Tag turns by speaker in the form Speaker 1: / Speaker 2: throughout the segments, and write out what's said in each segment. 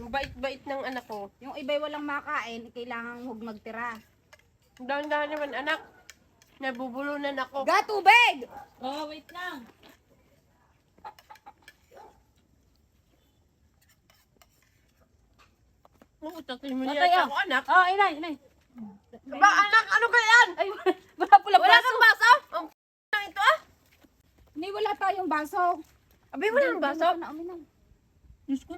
Speaker 1: Ang bait-bait ng anak ko.
Speaker 2: Yung iba'y walang makain, kailangan huwag magtira.
Speaker 1: Dahan-dahan naman anak. Nabubulunan ako.
Speaker 2: Ga, tubig!
Speaker 3: Oh, wait lang.
Speaker 1: Utakin mo
Speaker 3: Matay,
Speaker 1: niya
Speaker 3: ah.
Speaker 1: ako anak.
Speaker 3: Oh, inay, inay.
Speaker 1: Ba anak, ano ba yan?
Speaker 3: Ay, wala pula
Speaker 1: Wala kang baso? Ang na ito ah.
Speaker 2: Hindi, wala tayong baso.
Speaker 1: Abi, wala kang baso?
Speaker 2: Na, uminom.
Speaker 3: Diyos ko.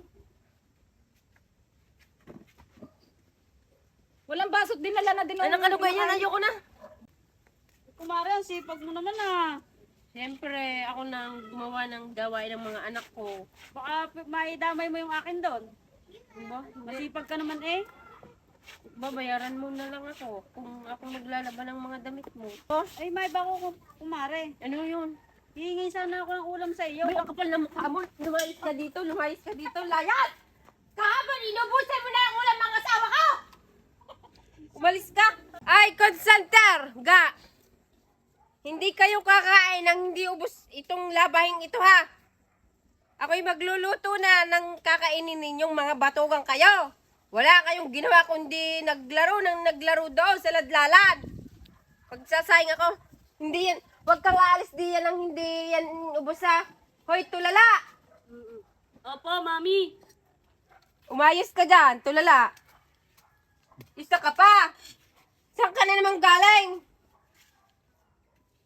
Speaker 2: Walang baso, dinala na din.
Speaker 1: Anak, ano ba yan? Ayoko na.
Speaker 3: Kumare, ang sipag mo naman ah.
Speaker 1: Siyempre, ako nang gumawa ng gawain ng mga anak ko.
Speaker 3: Baka maidamay mo yung akin doon.
Speaker 1: Diba?
Speaker 3: Masipag ka naman eh.
Speaker 1: Babayaran mo na lang ako kung ako maglalaban ng mga damit mo. Oh,
Speaker 3: Ay, may bako kumare.
Speaker 1: ano yun?
Speaker 3: Hihingi sana ako ng ulam sa iyo.
Speaker 1: May ang kapal na mukha mo. Lumayas ka dito, layas! Kahapon, inubusan mo na ang ulam ng asawa ko! Umalis ka! Ay, consultor! Ga! Hindi kayo kakain ng hindi ubos itong labahing ito ha! Ako'y magluluto na ng kakainin ninyong mga batugang kayo. Wala kayong ginawa kundi naglaro doon sa ladlalan. Pagsasayang ako, hindi yan, huwag kang aalis diyan ng hindi yan ubos ha. Hoy, tulala!
Speaker 3: Opo, mami.
Speaker 1: Umayos ka dyan, tulala. Isa ka pa. Saan ka na naman galing?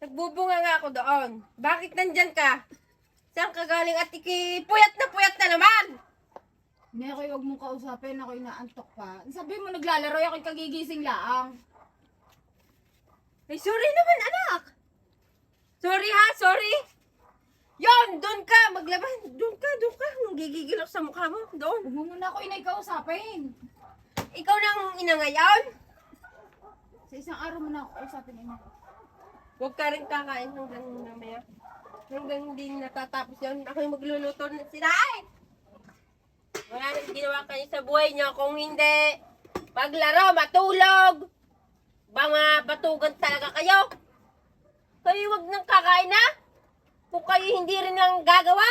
Speaker 1: Nagbubunga nga ako doon. Bakit nandyan ka? Saan ka galing at puyat na naman?
Speaker 2: Hindi, ako'y huwag mong kausapin, ako'y naantok pa. Sabi mo naglalaro, ako'y kagigising laang.
Speaker 1: Ay, sorry naman anak. Sorry ha, sorry. Yon, doon ka, maglaban. Doon ka. Gigigil ako sa mukha mo. Doon.
Speaker 2: Huwag mo muna ako inay kausapin.
Speaker 1: Ikaw nang ina ngayon?
Speaker 2: Sa isang araw mo na ako kausapin, ina.
Speaker 1: Huwag ka rin kakain hanggang mamaya. Hanggang hindi natatapos yan. Ako'y magluluto ng sinain. Wala nang ginawa kayo sa buhay niyo kung hindi maglaro, matulog. Mga batugan talaga kayo. Kayo wag nang kakain na. Kung kayo hindi rin lang gagawa.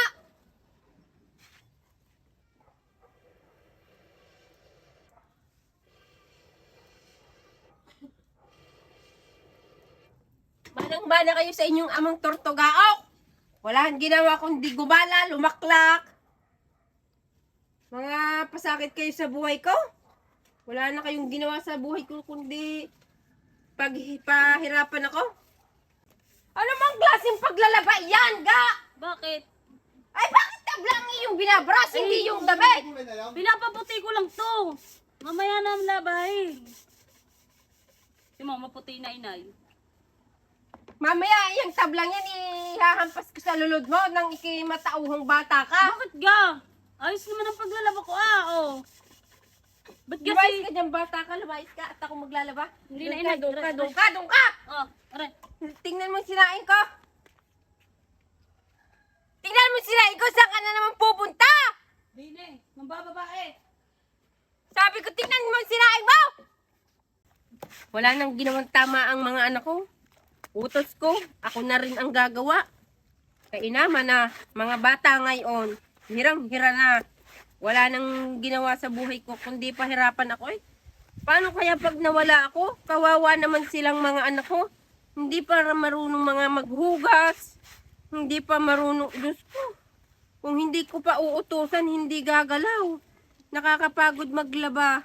Speaker 1: Manang-mana kayo sa inyong amang tortugaok. Wala kang ginawa kundi gumala, lumaklak. Mga pasakit kayo sa buhay ko. Wala na kayong ginawa sa buhay ko kundi pahirapan ako. Ano mang klaseng paglalaba yan, ga?
Speaker 3: Bakit?
Speaker 1: Ay, bakit tablang yung binabras, hindi yung damit?
Speaker 3: Pinapaputi ko lang to. Mamaya na ang labay. Si mama puti na inay.
Speaker 1: Mamaya, yung tablang yan, ihahampas ko sa lulod mo nang ikimatauhang bata ka.
Speaker 3: Bakit ga? Ayos naman ang paglalaba ko oh. Ba't kasi?
Speaker 1: Lumayas ka dyan, bata ka, lumayas ka, at ako maglalaba.
Speaker 3: Hindi na,
Speaker 1: Doon ka,
Speaker 3: inay.
Speaker 1: doon ka,
Speaker 3: Aray,
Speaker 1: doon ka, doon ka!
Speaker 3: Oh, aray.
Speaker 1: Tingnan mo yung sinain ko. Tingnan mo yung sinain ko, saan ka na naman pupunta?
Speaker 3: Dine, mambababae.
Speaker 1: Sabi ko, tingnan mo yung sinain mo! Wala nang ginawang tama ang mga anak ko. Utos ko, ako na rin ang gagawa. Kainama na, mga bata ngayon, hirang-hira na. Wala nang ginawa sa buhay ko, kundi pahirapan ako eh. Paano kaya pag nawala ako? Kawawa naman silang mga anak ko. Hindi pa marunong mga maghugas. Hindi pa marunong, Diyos ko. Kung hindi ko pa uutusan, hindi gagalaw. Nakakapagod maglaba.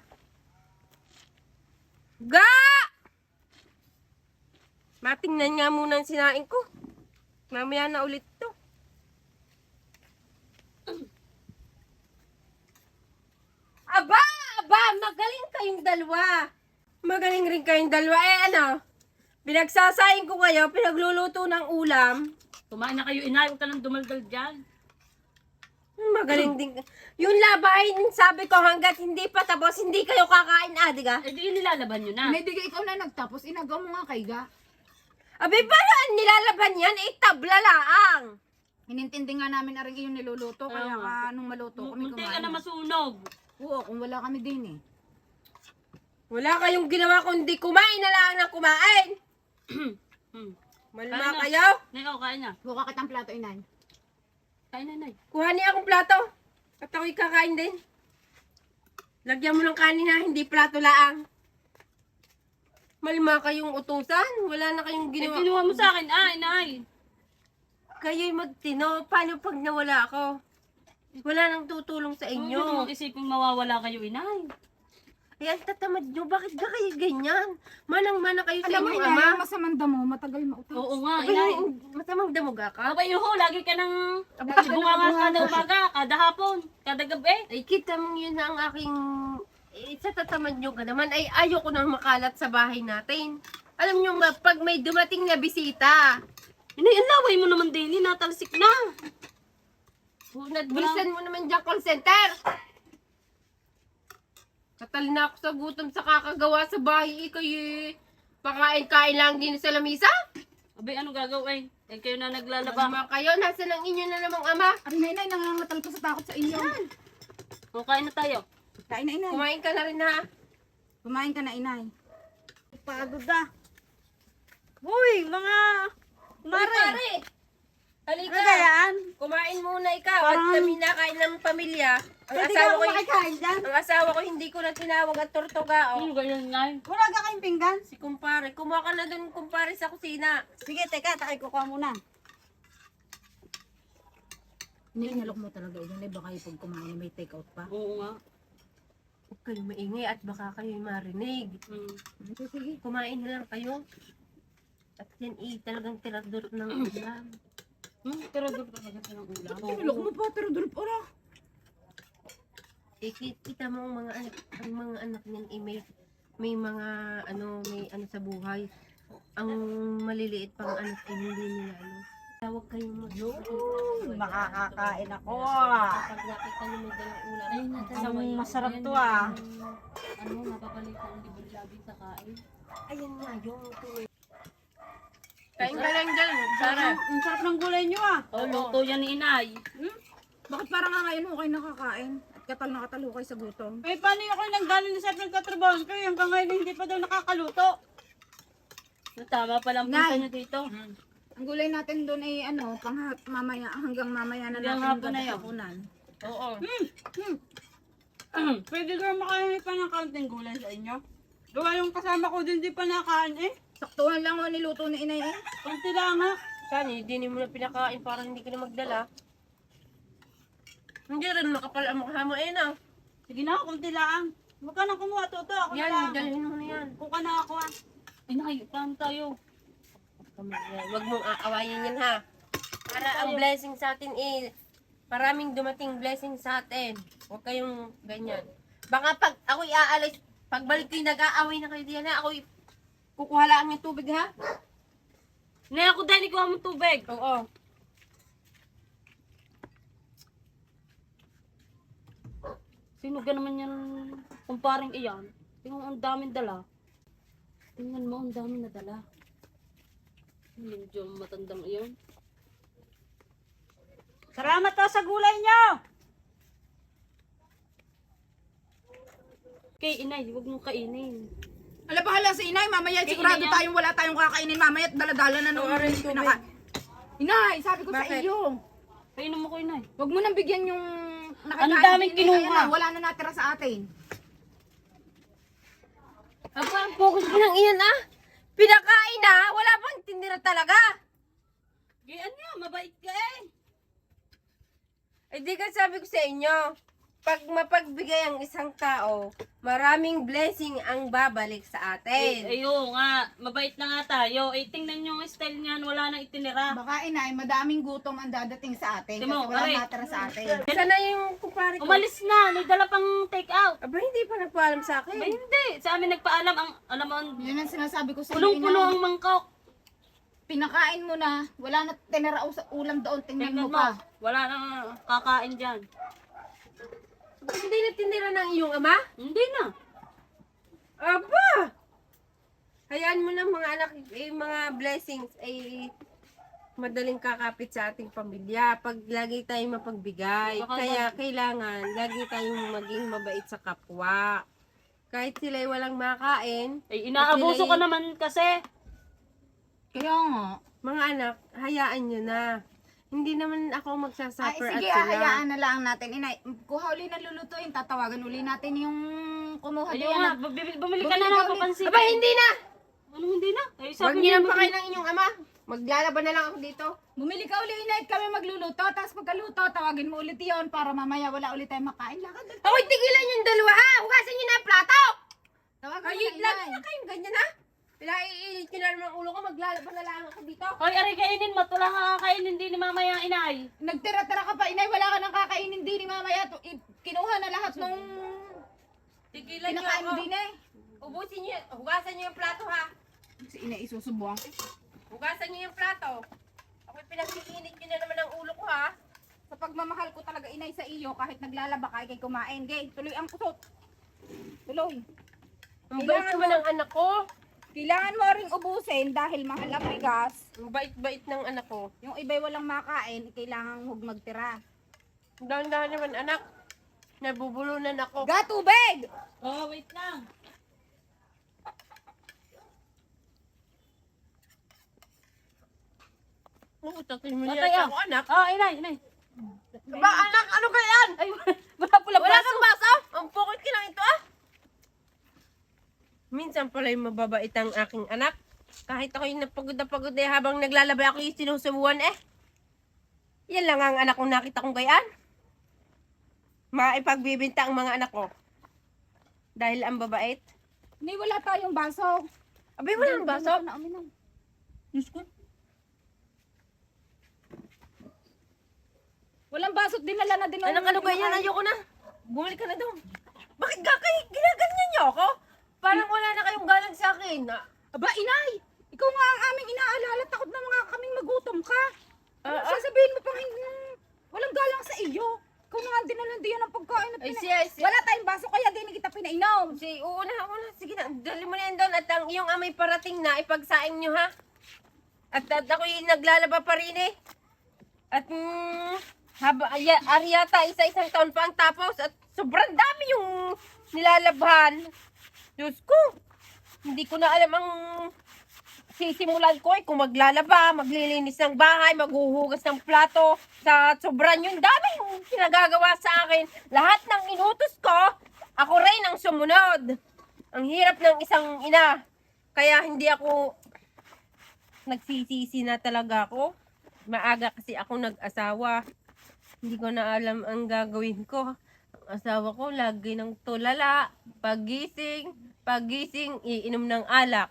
Speaker 1: Ga! Matingnan nga muna ang sinain ko. Mamaya na ulit to. Aba! Magaling kayong dalawa. Magaling rin kayong dalawa. Ano? Pinagsasayin ko kayo, pinagluluto ng ulam.
Speaker 3: Kumain na kayo inay, huwag ka nang dumaldal dyan.
Speaker 1: Magaling din. Yung labahin, sabi ko hanggat hindi pa tapos, hindi kayo kakain, diga?
Speaker 3: Eh di nilalaban nyo na.
Speaker 2: May digay ikaw na nagtapos, inagaw mo nga kay Ga.
Speaker 1: Abi, paano ang nilalaban yan? Tabla laang.
Speaker 2: Inintindi nga namin na rin yung niluluto, kaya ka nung maluto kami
Speaker 3: Munti
Speaker 2: kumain.
Speaker 3: ka na masunog.
Speaker 2: Oo, kung wala kami din eh.
Speaker 1: Wala kayong ginawa kundi kumain na lang ng kumain. Malma
Speaker 3: Kain na.
Speaker 1: kayo?
Speaker 3: Nay, oh, kain na.
Speaker 2: Buka kitang plato, inay.
Speaker 3: Kain na, nay.
Speaker 1: Kuha niya akong plato. At ako'y kakain din. Lagyan mo ng kanin ha, hindi plato laang. Malima kayong utusan. Wala na kayong
Speaker 3: Eh,
Speaker 1: ginawa.
Speaker 3: kinuha mo sa akin. Ah, inay.
Speaker 1: Kayo'y magtino. Paano pag nawala ako? Wala nang tutulong sa
Speaker 3: Huwag
Speaker 1: inyo.
Speaker 3: mo namang isipin mawawala kayo, inay.
Speaker 1: Ay, ang tatamad nyo. Bakit ka kayo ganyan? Manang-mana kayo sa
Speaker 2: Alam mo,
Speaker 1: inyong
Speaker 2: inay,
Speaker 1: ama.
Speaker 2: ang masamang damo, matagal mautas.
Speaker 3: Oo nga,
Speaker 1: Abay,
Speaker 3: inay.
Speaker 1: masamang damuga ka?
Speaker 3: Abay, ho, lagi ka nang
Speaker 2: Lagi ka
Speaker 3: bunga nga
Speaker 2: nakabuhat.
Speaker 3: kada umaga, kada hapon, kada gabi.
Speaker 1: Ay, kita mong yun ang aking... sa tatamad nyo ka naman, ay ayoko nang makalat sa bahay natin. Alam nyo nga, pag may dumating na bisita,
Speaker 3: Inay, ang laway mo naman din, natalsik na.
Speaker 1: nagbisan mo naman dyan call center. Katal na ako sa gutom sa kakagawa sa bahay. Kayo pakain-kain lang din sa lamisa.
Speaker 3: Abay, ano gagawin? Eh, kayo na naglalaba.
Speaker 1: Laba kayo, nasa ng inyo na namang ama.
Speaker 2: Ari na, inay, nangangatal pa sa takot sa inyo.
Speaker 3: O, kain na tayo.
Speaker 2: Kain na, inay.
Speaker 1: Kumain ka na rin ha.
Speaker 2: Kumain ka na, inay.
Speaker 3: Pagod na. Uy, mga...
Speaker 1: Pare! Halika! Kumain muna ikaw
Speaker 3: Parang-
Speaker 1: at kami nakain ng pamilya. Ang
Speaker 2: Pwede
Speaker 1: asawa
Speaker 2: ka
Speaker 1: ko,
Speaker 2: makikain dyan.
Speaker 1: ang asawa ko hindi ko na tinawag at tortuga.
Speaker 3: Ano
Speaker 1: Oh.
Speaker 3: ganyan, inay?
Speaker 2: Wala ka kayong pinggan?
Speaker 1: Si kumpare, kumuha ka na dun kumpare sa kusina.
Speaker 2: Sige, teka, takay ko ka muna. Hindi, inalok mo talaga yun. Baka yung pag kumain may take out pa.
Speaker 3: Oo nga.
Speaker 1: Huwag kayong maingay at baka kayo'y marinig.
Speaker 2: Sige.
Speaker 1: Kumain na lang kayo. At yan talagang tirador ng ulam.
Speaker 3: Pero doon talaga sa ng ulam.
Speaker 2: Inalok mo pa, pero dulp ora.
Speaker 1: Kita mo ang mga anak niyan may mga may sa buhay. Ang maliliit pang anak ay hindi nila Tawag kayong
Speaker 2: Makakakain ako.
Speaker 1: Kapag nakita niyo may dalang ulam.
Speaker 3: Ayun na,
Speaker 2: Isang masarap to,
Speaker 3: Ano, napapalik ang libre-labi sa kain.
Speaker 1: Ayan nga yung tuloy. Kain ka lang dyan, Sarah.
Speaker 2: Ang sarap ng gulay nyo
Speaker 3: Oh, luto yan ni inay.
Speaker 2: Bakit parang nga ngayon mo kayo nakakain? At katal na katal kayo sa gutom.
Speaker 4: Eh, paano yung ako nanggaling na sa nagkatrabaho kayo hanggang ngayon hindi pa daw nakakaluto?
Speaker 3: Tama pala ang punta
Speaker 2: Nay.
Speaker 3: niyo dito.
Speaker 2: Ang gulay natin doon ay mamaya, hanggang mamaya na
Speaker 3: Hanggang
Speaker 2: natin
Speaker 3: hapon na yun.
Speaker 2: hapunan.
Speaker 1: Oo.
Speaker 4: Pwede ka makahingi pa ng kaunting gulay sa inyo? Gawa yung kasama ko din di pa nakain eh.
Speaker 2: Saktuhan lang o niluto ni inay eh.
Speaker 4: Kunti lang nga.
Speaker 1: Sani, hindi mo na pinakain para hindi ka na magdala. Hindi rin makapal ang mukha mo na.
Speaker 4: Sige na, kunti lang. Huwag ka nang kumuha, Toto. Ako na
Speaker 1: Yan,
Speaker 4: lang.
Speaker 1: dalhin mo na yan.
Speaker 4: Kuka na ako ah.
Speaker 3: Inay, paano tayo?
Speaker 1: Huwag mong aawayin yan ha. Para ang blessing sa atin maraming dumating blessing sa atin. Huwag kayong ganyan. Baka pag ako'y aalis, pagbalik ko'y nag-aaway na kayo diyan ha, ako'y kukuha lang yung tubig ha.
Speaker 3: Inay, ako dahil ikuha mo tubig.
Speaker 1: Oo.
Speaker 3: Sino ka naman yan kumparing iyan? Tingnan mo, ang daming dala. Tingnan mo, ang daming nadala. Medyo matandang iyon.
Speaker 4: Salamat to sa gulay nyo!
Speaker 3: Okay, inay, huwag mong kainin.
Speaker 2: Ala, bahala sa inay. Mamaya sigurado
Speaker 3: inay yan.
Speaker 2: tayong wala tayong kakainin mamaya at daladala na nung pinaka... Inay, sabi ko sa
Speaker 1: Bakit?
Speaker 2: iyo.
Speaker 3: Kainom mo ko, inay.
Speaker 2: Huwag mo nang bigyan yung
Speaker 3: Ang daming
Speaker 2: ni inay.
Speaker 3: kinuha.
Speaker 2: Ayan na, wala na natira sa atin.
Speaker 1: Aba, ang focus mo ng iyan ah. Pinakain na, wala bang tinira talaga.
Speaker 3: Gayaan niya, mabait ka eh.
Speaker 1: Eh di ka sabi ko sa inyo, pag mapagbigay ang isang tao, maraming blessing ang babalik sa atin.
Speaker 3: Ayo nga, mabait na nga tayo. Eh, tingnan nyo ang style niyan, wala nang itinira.
Speaker 2: Baka inay, madaming gutom ang dadating sa atin.
Speaker 3: Timo,
Speaker 2: Kasi wala
Speaker 3: aray.
Speaker 2: natira sa atin.
Speaker 1: Sana yung kumpare ko.
Speaker 3: Umalis na, may dala pang take out.
Speaker 1: Aba, hindi pa nagpaalam sa akin.
Speaker 3: Ba, hindi, sa amin nagpaalam, ang, alam mo,
Speaker 2: Yun ang sinasabi ko sa iyo,
Speaker 3: punong-puno
Speaker 2: inay.
Speaker 3: ang mangkok.
Speaker 2: Pinakain mo na, wala na tinira sa ulam doon, tingnan
Speaker 3: Tingnan
Speaker 2: mo
Speaker 3: mo,
Speaker 2: pa.
Speaker 3: wala nang kakain dyan.
Speaker 1: Ba't hindi na tinira ng iyong ama?
Speaker 3: Hindi na.
Speaker 1: Aba! Hayaan mo na mga anak, mga blessings ay madaling kakapit sa ating pamilya pag lagi tayong mapagbigay.
Speaker 3: Baka
Speaker 1: Kaya kailangan lagi tayong maging mabait sa kapwa. Kahit sila'y walang makain,
Speaker 3: Eh, inaabuso ka naman kasi.
Speaker 2: Kaya nga.
Speaker 1: mga anak, hayaan nyo na. Hindi naman ako
Speaker 2: Ay,
Speaker 1: magsasuffer
Speaker 2: sige,
Speaker 1: at sila.
Speaker 2: hayaan na lang natin. Inay, kuha uli ng lulutuin. Tatawagan uli natin yung kumuha
Speaker 3: Ayun
Speaker 2: diyan.
Speaker 3: nga, bumili ka na
Speaker 2: Bumili
Speaker 3: ng
Speaker 2: ka ulit.
Speaker 3: papansin.
Speaker 1: Aba, hindi na!
Speaker 3: Ano hindi na? Ay,
Speaker 1: Huwag
Speaker 3: sabi
Speaker 1: niyo
Speaker 3: niya
Speaker 1: nang pakain ng inyong ama. Maglalaban na lang ako dito.
Speaker 2: Bumili ka uli, Inay, at kami magluluto. Tapos pagkaluto, tawagin mo ulit yon para mamaya wala ulit tayong makain. Lakad.
Speaker 1: Ako'y tigilan yung dalawa ha! Hugasan niyo na ang plato!
Speaker 2: Tawagan mo
Speaker 1: Kayo,
Speaker 2: na,
Speaker 1: lagi
Speaker 2: Inay.
Speaker 1: na kayong ganyan ha! Pinaiinit ko na naman ang ulo ko, maglalaban na lang ako dito.
Speaker 3: Hoy, aray kainin mo. Tula ka kakainin din ni mamaya ang inay.
Speaker 2: Nagtira-tira ka pa, Inay. Wala ka nang kakainin din ni mamaya. Kinuha na lahat nung
Speaker 1: Tigilan niyo
Speaker 2: pinakain
Speaker 1: ako.
Speaker 2: mo din, eh.
Speaker 1: Ubusin niyo, hugasan niyo yung plato ha.
Speaker 2: Si Inay isusubuan.
Speaker 1: Hugasan niyo yung plato. Ako'y pinag-iinit niyo na naman ang ulo ko ha.
Speaker 2: Sa pagmamahal ko talaga, Inay, sa iyo, kahit naglalaba ka, kay kumain. Gay, tuloy ang kusot. Tuloy.
Speaker 1: Ang bait naman ng anak ko.
Speaker 2: Kailangan mo ring ubusin dahil mahal ang bigas.
Speaker 1: Ang bait-bait ng anak ko.
Speaker 2: Yung iba'y walang makain, kailangan huwag magtira.
Speaker 1: Dahan-dahan naman anak. Nabubulunan ako.
Speaker 2: Ga, tubig!
Speaker 3: Oh, wait lang.
Speaker 1: Utakin mo
Speaker 3: Matay,
Speaker 1: niya
Speaker 3: ah.
Speaker 1: ako anak.
Speaker 3: Oh, inay.
Speaker 1: Ba anak, ano ba yan?
Speaker 3: Ay, wala pula
Speaker 1: Wala
Speaker 3: baso.
Speaker 1: kang baso? Ang pukit ka lang ito ah. Minsan pala yung mababait ang aking anak. Kahit ako yung napagod na pagod eh, habang naglalabay ako yung sinusubuan eh. Yan lang ang anak kong nakita kong gayaan. Maipagbibinta ang mga anak ko. Dahil ang babait.
Speaker 2: Hindi, wala tayong baso.
Speaker 1: Abay, walang baso.
Speaker 2: Na uminom.
Speaker 1: Diyos ko.
Speaker 2: Walang baso, dinala na din.
Speaker 1: Anak, ano ba yan? Ayoko na. Bumalik ka na doon. Bakit ka kayo ginaganyan niyo ako? Parang wala na kayong galang sa akin.
Speaker 2: Aba, Inay! Ikaw nga ang aming inaalala. Takot na mga kaming magutom ka. Ano
Speaker 1: Ah, ah.
Speaker 2: sasabihin mo pang walang galang sa iyo? Ikaw na nga dinalan diyan ang pagkain na
Speaker 1: Ay,
Speaker 2: pinainom. Wala tayong baso, kaya din kita pinainom.
Speaker 1: Una. Sige na, dali mo na yan doon. At ang iyong amay parating na, ipagsaing nyo ha. At ako'y naglalaba pa rin eh. At Ariata, isa-isang taon pa ang tapos. At sobrang dami yung nilalabhan. Diyos ko, hindi ko na alam ang sisimulan ko eh. Kung maglalaba, maglilinis ng bahay, maghuhugas ng plato. Sa sobrang yung dami yung pinagagawa sa akin. Lahat ng inutos ko, ako rin ang sumunod. Ang hirap ng isang ina. Kaya hindi ako nagsisisi na talaga ako. Maaga kasi ako nag-asawa. Hindi ko na alam ang gagawin ko. Ang asawa ko lagi ng tulala. Pagising, iinom ng alak.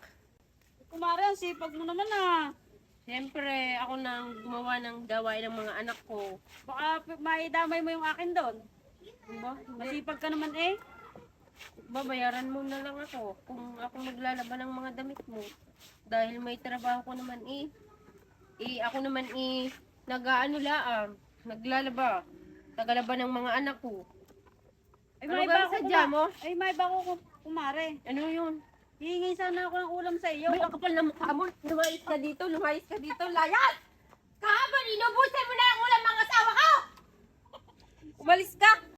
Speaker 3: Kumare, ang sipag mo naman ah.
Speaker 1: Siyempre, ako nang gumawa ng gawain ng mga anak ko.
Speaker 3: Baka maidamay mo yung akin doon.
Speaker 1: Diba?
Speaker 3: Masipag ka naman eh.
Speaker 1: Babayaran mo na lang ako kung ako maglalaba ng mga damit mo. Dahil may trabaho ko naman ako naman nag-aano laang, naglalaba. Tagalaba ng mga anak ko.
Speaker 3: Ay,
Speaker 1: Ano
Speaker 3: may
Speaker 1: ba
Speaker 3: ba ako
Speaker 1: sadya mo?
Speaker 3: Ay, may ba ako kumare.
Speaker 1: Ano yun?
Speaker 3: Hihingi sana ako ng ulam sa iyo.
Speaker 1: May ang kapal na mukha mo. Lumayas ka dito, layas! Kahaban, inubusan mo na ang ulam mga asawa ko! Umalis ka!